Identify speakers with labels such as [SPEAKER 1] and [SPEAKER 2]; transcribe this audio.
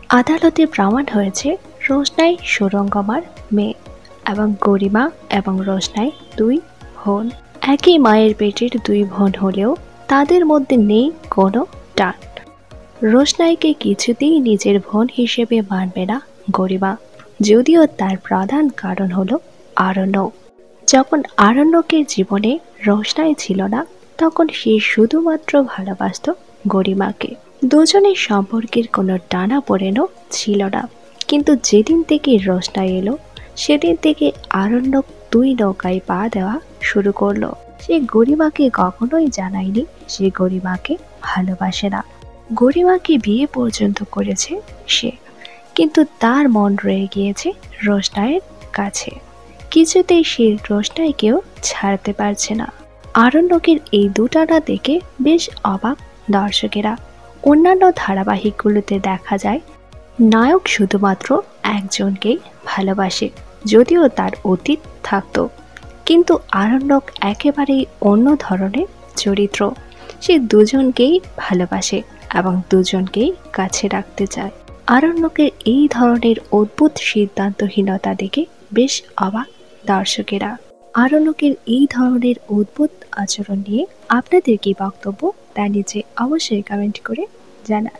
[SPEAKER 1] আদালতে প্রমাণ হয়েছে রোশনাই সুরঙ্গমার মেয়ে এবং গরিমা এবং রোশনাই দুই বোন। একই মায়ের পেটের দুই বোন হলেও তাদের মধ্যে নেই কোনো টান। রোশনাইকে কিছুতেই নিজের বোন হিসেবে মানবে না গরিমা, যদিও তার প্রধান কারণ হলো আরণ্যক। যখন আরণ্যকের জীবনে রোশনাই ছিল না, তখন সে শুধুমাত্র ভালোবাসত গরিমাকে। দুজনের সম্পর্কের কোনো টানাপোড়েনও ছিল না। কিন্তু যেদিন থেকে রোশনাই এলো, সেদিন থেকে আরণ্যক দুই নৌকায় পা দেওয়া শুরু করলো। সে গরিমাকে কখনোই জানায়নি সে গরিমাকে ভালোবাসে না। গরিমাকে বিয়ে পর্যন্ত করেছে সে, কিন্তু তার মন রয়ে গিয়েছে রোশনাইয়ের কাছে। কিছুতেই সে রোশনাইকেও ছাড়তে পারছে না। আরণ্যকের এই দুটানা দেখে বেশ অবাক দর্শকেরা। অন্যান্য ধারাবাহিকগুলোতে দেখা যায় নায়ক শুধুমাত্র একজনকেই ভালোবাসে, যদিও তার অতীত থাকতো। কিন্তু আরণ্যক একেবারেই অন্য ধরনের চরিত্র। সে দুজনকেই ভালোবাসে এবং দুজনকেই কাছে রাখতে চায়। আরণ্যকের এই ধরনের অদ্ভুত সিদ্ধান্তহীনতা দেখে বেশ অবাক দর্শকেরা। আরণ্যকের এই ধরনের অদ্ভুত আচরণ নিয়ে আপনাদের কি বক্তব্য তা নিচে অবশ্যই কমেন্ট করে জানান।